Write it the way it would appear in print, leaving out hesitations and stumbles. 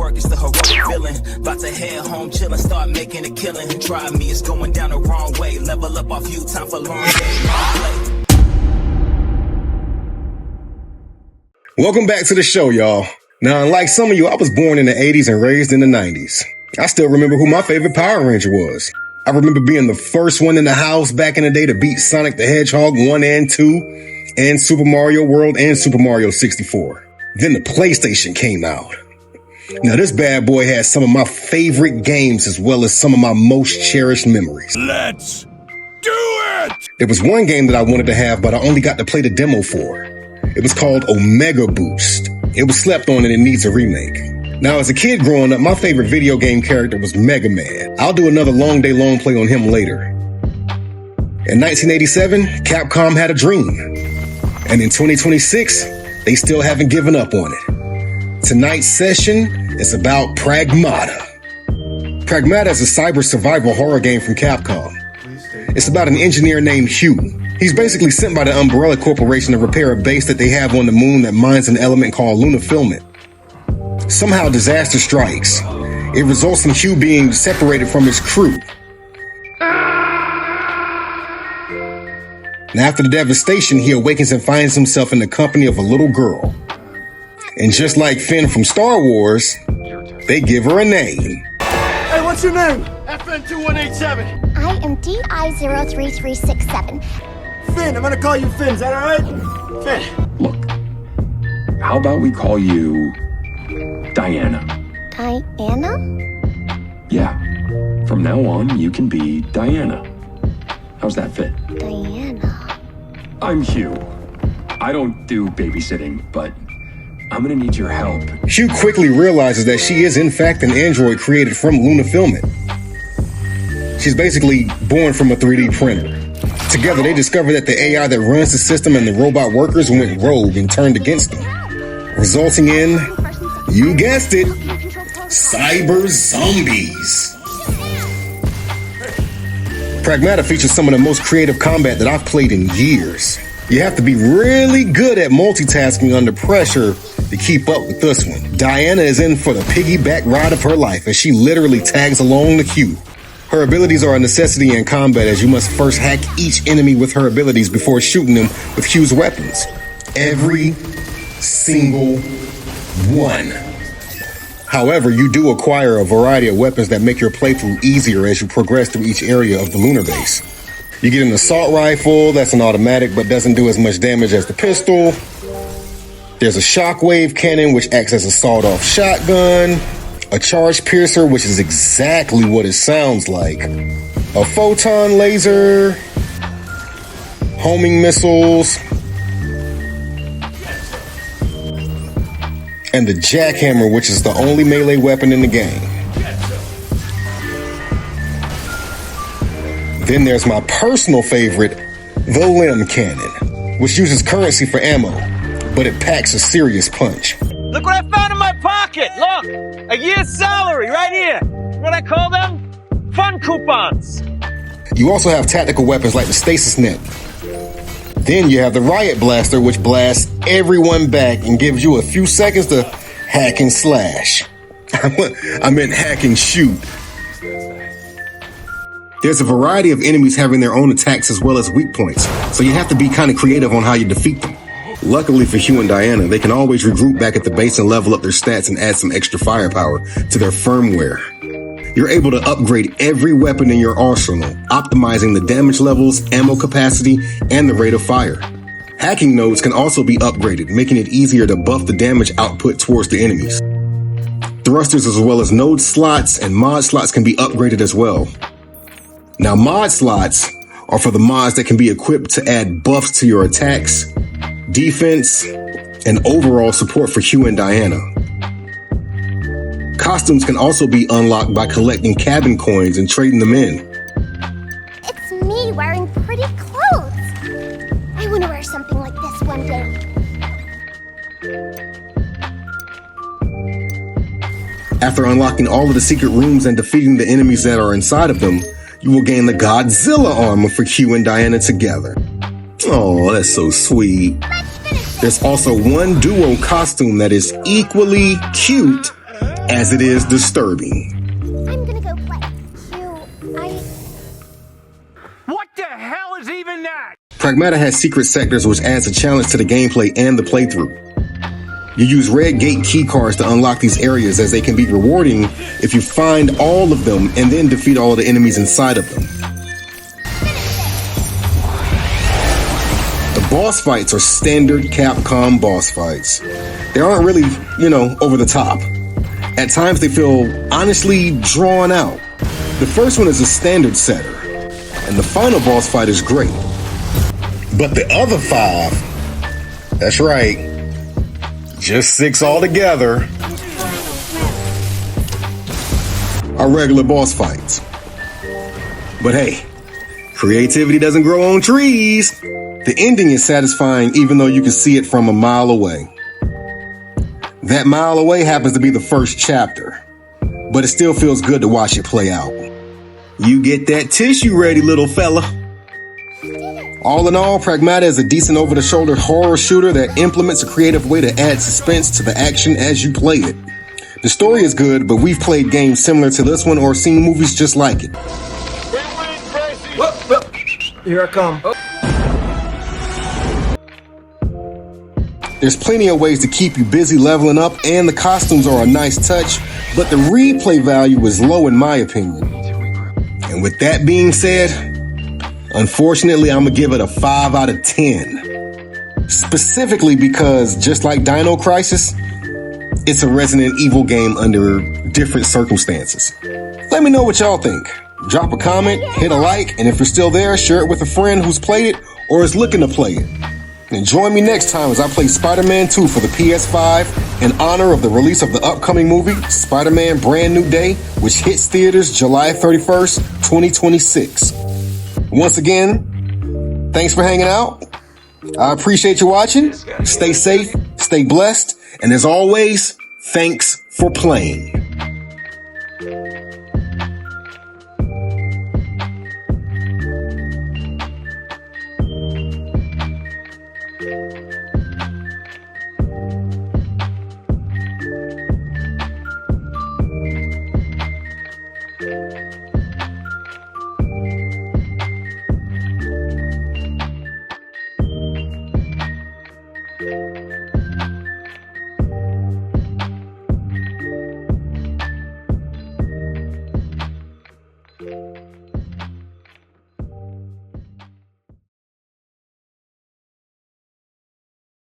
work, it's the heroic villain. About to head home, chillin', start making a killing. Try me, it's going down the wrong way. Level up off you, time for long day, long play. Welcome back to the show, y'all. Now, unlike some of you, I was born in the 80s and raised in the 90s. I still remember who my favorite Power Ranger was. I remember being the first one in the house back in the day to beat Sonic the Hedgehog 1 and 2, and Super Mario World and Super Mario 64. Then the PlayStation came out. Now, this bad boy has some of my favorite games as well as some of my most cherished memories. Let's do it! There was one game that I wanted to have, but I only got to play the demo for. It was called Omega Boost. It was slept on and it needs a remake. Now, as a kid growing up, my favorite video game character was Mega Man. I'll do another long day long play on him later. In 1987, Capcom had a dream. And in 2026, they still haven't given up on it. Tonight's session is about Pragmata. Pragmata is a cyber survival horror game from Capcom. It's about an engineer named Hugh. He's basically sent by the Umbrella Corporation to repair a base that they have on the moon that mines an element called lunafilament. Somehow disaster strikes. It results in Hugh being separated from his crew. And after the devastation, he awakens and finds himself in the company of a little girl. And just like Finn from Star Wars, they give her a name. Hey, what's your name? FN2187. I am DI03367. Finn, I'm gonna call you Finn, is that alright? Finn. Look, how about we call you Diana? Diana? Yeah, from now on you can be Diana. How's that fit? Diana. I'm Hugh. I don't do babysitting, but I'm gonna need your help. Hugh quickly realizes that she is in fact an android created from lunafilament. She's basically born from a 3D printer. Together, they discover that the AI that runs the system and the robot workers went rogue and turned against them, resulting in, you guessed it, cyber zombies. Pragmata features some of the most creative combat that I've played in years. You have to be really good at multitasking under pressure to keep up with this one. Diana is in for the piggyback ride of her life as she literally tags along the queue. Her abilities are a necessity in combat as you must first hack each enemy with her abilities before shooting them with Hugh's weapons. Every single one. However, you do acquire a variety of weapons that make your playthrough easier as you progress through each area of the lunar base. You get an assault rifle that's an automatic but doesn't do as much damage as the pistol. There's a shockwave cannon which acts as a sawed-off shotgun. A charge piercer, which is exactly what it sounds like. A photon laser. Homing missiles. And the jackhammer, which is the only melee weapon in the game. Then there's my personal favorite, the limb cannon, which uses currency for ammo, but it packs a serious punch. Look what I found in my pocket! Look! A year's salary right here! What I call them? Fun coupons! You also have tactical weapons like the stasis net. Then you have the riot blaster, which blasts everyone back and gives you a few seconds to hack and slash. I meant hack and shoot. There's a variety of enemies having their own attacks as well as weak points, so you have to be kind of creative on how you defeat them. Luckily for Hugh and Diana, they can always regroup back at the base and level up their stats and add some extra firepower to their firmware. You're able to upgrade every weapon in your arsenal, optimizing the damage levels, ammo capacity, and the rate of fire. Hacking nodes can also be upgraded, making it easier to buff the damage output towards the enemies. Thrusters as well as node slots and mod slots can be upgraded as well. Now, mod slots are for the mods that can be equipped to add buffs to your attacks, defense, and overall support for Hugh and Diana. Costumes can also be unlocked by collecting cabin coins and trading them in. It's me wearing pretty clothes. I want to wear something like this one day. After unlocking all of the secret rooms and defeating the enemies that are inside of them, you will gain the Godzilla armor for Hugh and Diana together. Oh, that's so sweet. There's also one duo costume that is equally cute as it is disturbing. I'm gonna go play. What the hell is even that? Pragmata has secret sectors, which adds a challenge to the gameplay and the playthrough. You use red gate key cards to unlock these areas, as they can be rewarding if you find all of them and then defeat all of the enemies inside of them. The boss fights are standard Capcom boss fights. They aren't really, over the top. At times they feel honestly drawn out. The first one is a standard setter, and the final boss fight is great. But the other 5, that's right, just 6 altogether, are regular boss fights. But hey, creativity doesn't grow on trees. The ending is satisfying even though you can see it from a mile away. That mile away happens to be the first chapter, but it still feels good to watch it play out. You get that tissue ready, little fella. All in all, Pragmata is a decent over-the-shoulder horror shooter that implements a creative way to add suspense to the action as you play it. The story is good, but we've played games similar to this one or seen movies just like it. Here I come. There's plenty of ways to keep you busy leveling up, and the costumes are a nice touch, but the replay value is low in my opinion. And with that being said, unfortunately, I'm gonna give it a 5 out of 10. Specifically because, just like Dino Crisis, it's a Resident Evil game under different circumstances. Let me know what y'all think. Drop a comment, hit a like, and if you're still there, share it with a friend who's played it or is looking to play it. And join me next time as I play Spider-Man 2 for the PS5 in honor of the release of the upcoming movie, Spider-Man Brand New Day, which hits theaters July 31st, 2026. Once again, thanks for hanging out. I appreciate you watching. Stay safe, stay blessed, and as always, thanks for playing.